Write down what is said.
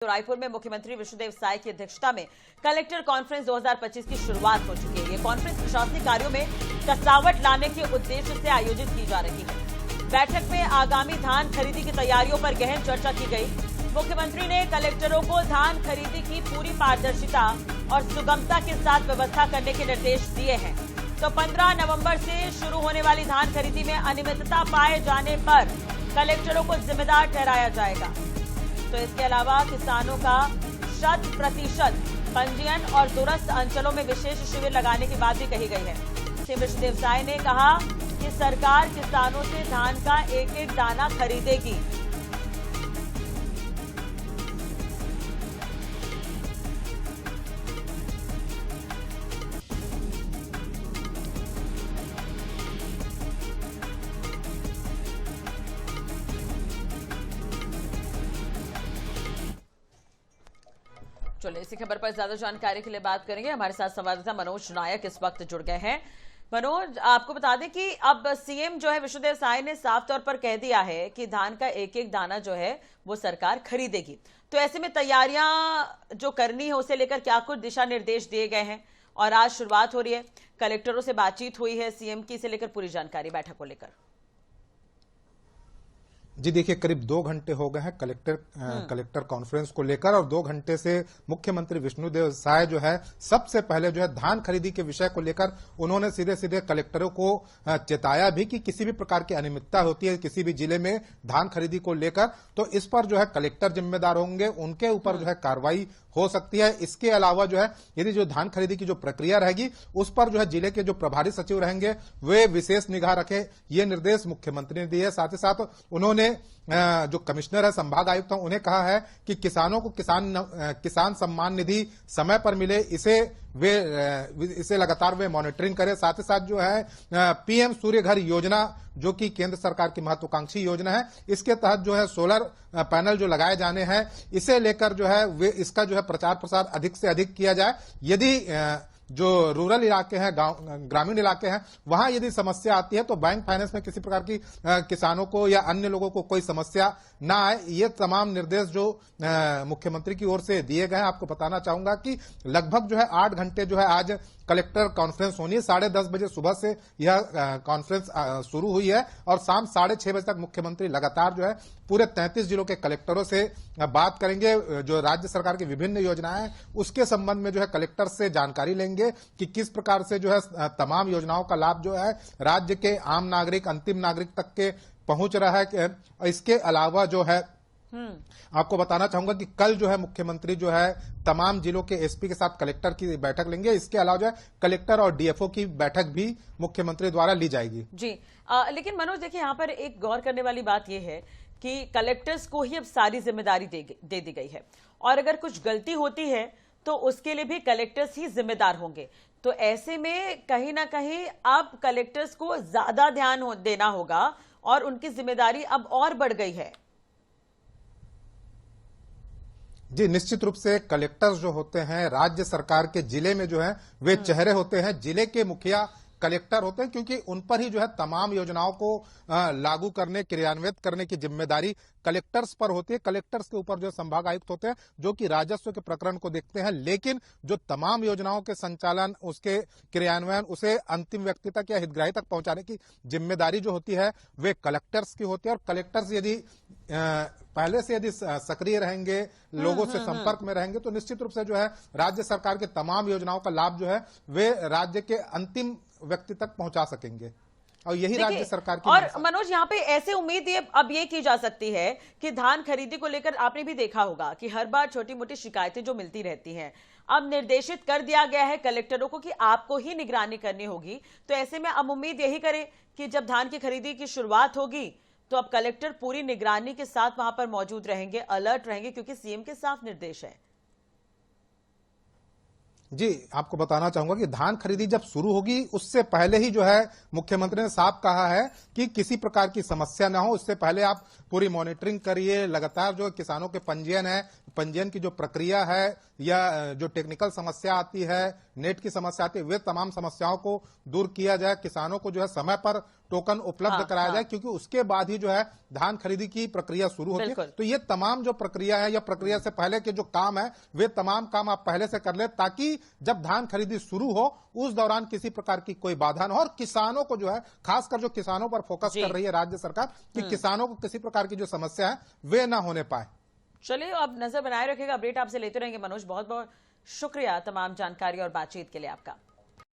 तो रायपुर में मुख्यमंत्री विष्णुदेव साय की अध्यक्षता में कलेक्टर कॉन्फ्रेंस 2025 की शुरुआत हो चुकी है। ये कॉन्फ्रेंस प्रशासनिक कार्यों में कसावट लाने के उद्देश्य से आयोजित की जा रही है। बैठक में आगामी धान खरीदी की तैयारियों पर गहन चर्चा की गई। मुख्यमंत्री ने कलेक्टरों को धान खरीदी की पूरी पारदर्शिता और सुगमता के साथ व्यवस्था करने के निर्देश दिए हैं। तो 15 नवंबर से शुरू होने वाली धान खरीदी में अनियमितता पाए जाने पर कलेक्टरों को जिम्मेदार ठहराया जाएगा। तो इसके अलावा किसानों का 100% पंजीयन और दूरस्थ अंचलों में विशेष शिविर लगाने की बात भी कही गई है। श्री विष्णुदेव साय ने कहा कि सरकार किसानों से धान का एक एक दाना खरीदेगी। चलिए इसी खबर पर ज्यादा जानकारी के लिए बात करेंगे। हमारे साथ संवाददाता मनोज नायक इस वक्त जुड़ गए हैं। मनोज, आपको बता दें कि अब सीएम जो है विष्णुदेव साय ने साफ तौर पर कह दिया है कि धान का एक एक दाना जो है वो सरकार खरीदेगी। तो ऐसे में तैयारियां जो करनी है उसे लेकर क्या कुछ दिशा निर्देश दिए गए हैं और आज शुरुआत हो रही है, कलेक्टरों से बातचीत हुई है सीएम की, इसे लेकर पूरी जानकारी बैठक को लेकर। जी देखिए, करीब 2 घंटे हो गए हैं कलेक्टर कॉन्फ्रेंस को लेकर और 2 घंटे से मुख्यमंत्री विष्णुदेव साय जो है सबसे पहले जो है धान खरीदी के विषय को लेकर उन्होंने सीधे सीधे कलेक्टरों को चेताया भी कि किसी भी प्रकार की अनियमितता होती है किसी भी जिले में धान खरीदी को लेकर तो इस पर जो है कलेक्टर जिम्मेदार होंगे, उनके ऊपर जो है कार्रवाई हो सकती है। इसके अलावा जो है यदि जो धान खरीदी की जो प्रक्रिया रहेगी उस पर जो है जिले के जो प्रभारी सचिव रहेंगे वे विशेष निगाह रखें, ये निर्देश मुख्यमंत्री ने दिए। साथ ही साथ उन्होंने जो कमिश्नर है, संभाग आयुक्त हैं, उन्हें कहा है कि किसानों को किसान सम्मान निधि समय पर मिले, इसे लगातार वे मॉनिटरिंग करें। साथ ही साथ जो है पीएम सूर्य घर योजना जो कि केंद्र सरकार की महत्वाकांक्षी योजना है, इसके तहत जो है सोलर पैनल जो लगाए जाने हैं, इसे लेकर जो है वे इसका जो है प्रचार प्रसार अधिक से अधिक किया जाए। यदि जो रूरल इलाके हैं, ग्रामीण इलाके हैं, वहां यदि समस्या आती है तो बैंक फाइनेंस में किसी प्रकार की किसानों को या अन्य लोगों को कोई समस्या ना आए, ये तमाम निर्देश जो मुख्यमंत्री की ओर से दिए गए हैं। आपको बताना चाहूंगा कि लगभग जो है 8 घंटे जो है आज कलेक्टर कॉन्फ्रेंस होनी है। 10:30 बजे सुबह से यह कॉन्फ्रेंस शुरू हुई है और शाम 6:30 बजे तक मुख्यमंत्री लगातार जो है पूरे 33 जिलों के कलेक्टरों से बात करेंगे। जो राज्य सरकार की विभिन्न योजनाएं हैं उसके संबंध में जो है कलेक्टर से जानकारी लेंगे कि किस प्रकार से जो है तमाम योजनाओं का लाभ जो है राज्य के आम नागरिक, अंतिम नागरिक तक के पहुंच रहा है। इसके अलावा जो है आपको बताना चाहूंगा कि कल जो है मुख्यमंत्री जो है तमाम जिलों के एसपी के साथ कलेक्टर की बैठक लेंगे। इसके अलावा जो है कलेक्टर और डीएफओ की बैठक भी मुख्यमंत्री द्वारा ली जाएगी। जी लेकिन मनोज देखिए, यहाँ पर एक गौर करने वाली बात यह है कि कलेक्टर्स को ही अब सारी जिम्मेदारी दे दी गई है और अगर कुछ गलती होती है तो उसके लिए भी कलेक्टर्स ही जिम्मेदार होंगे। तो ऐसे में कहीं ना कहीं अब कलेक्टर्स को ज्यादा ध्यान देना होगा और उनकी जिम्मेदारी अब और बढ़ गई है। जी निश्चित रूप से कलेक्टर्स जो होते हैं राज्य सरकार के जिले में जो है वे चेहरे होते हैं, जिले के मुखिया कलेक्टर होते हैं, क्योंकि उन पर ही जो है तमाम योजनाओं को लागू करने, क्रियान्वित करने की जिम्मेदारी कलेक्टर्स पर होती है। कलेक्टर्स के ऊपर जो संभाग आयुक्त होते हैं जो कि राजस्व के प्रकरण को देखते हैं, लेकिन जो तमाम योजनाओं के संचालन, उसके क्रियान्वयन, उसे अंतिम व्यक्ति तक या हितग्राही तक पहुंचाने की जिम्मेदारी जो होती है वे कलेक्टर्स की होती है। और कलेक्टर्स यदि पहले से यदि सक्रिय रहेंगे, लोगों से संपर्क में रहेंगे तो निश्चित रूप से जो है राज्य सरकार के तमाम योजनाओं का लाभ जो है वे राज्य के अंतिम व्यक्ति तक पहुंचा सकेंगे और यही राज्य सरकार की। और मनोज यहाँ पे ऐसे उम्मीद अब ये की जा सकती है कि धान खरीदी को लेकर आपने भी देखा होगा कि हर बार छोटी मोटी शिकायतें जो मिलती रहती हैं, अब निर्देशित कर दिया गया है कलेक्टरों को कि आपको ही निगरानी करनी होगी। तो ऐसे में अब उम्मीद यही करें कि जब धान की खरीदी की शुरुआत होगी तो अब कलेक्टर पूरी निगरानी के साथ वहां पर मौजूद रहेंगे, अलर्ट रहेंगे, क्योंकि सीएम के साफ निर्देश है। जी आपको बताना चाहूंगा कि धान खरीदी जब शुरू होगी उससे पहले ही जो है मुख्यमंत्री ने साफ कहा है कि किसी प्रकार की समस्या ना हो, इससे पहले आप पूरी मॉनिटरिंग करिए, लगातार जो किसानों के पंजीयन है पंजीयन की जो प्रक्रिया है या जो टेक्निकल समस्या आती है, नेट की समस्या आती है, वे तमाम समस्याओं को दूर किया जाए, किसानों को जो है समय पर टोकन उपलब्ध कराया जाए, क्योंकि उसके बाद ही जो है धान खरीदी की प्रक्रिया शुरू होती है। तो ये तमाम जो प्रक्रिया है या प्रक्रिया से पहले के जो काम है, वे तमाम काम आप पहले से कर ले, ताकि जब धान खरीदी शुरू हो उस दौरान किसी प्रकार की कोई बाधा न हो। और किसानों को जो है, खासकर जो किसानों पर फोकस कर रही है राज्य सरकार, कि किसानों को किसी प्रकार की जो समस्या है वे ना होने पाए। चलिए, अब नजर बनाए रखेगा, अपडेट आपसे लेते रहेंगे। मनोज, बहुत बहुत शुक्रिया तमाम जानकारी और बातचीत के लिए आपका।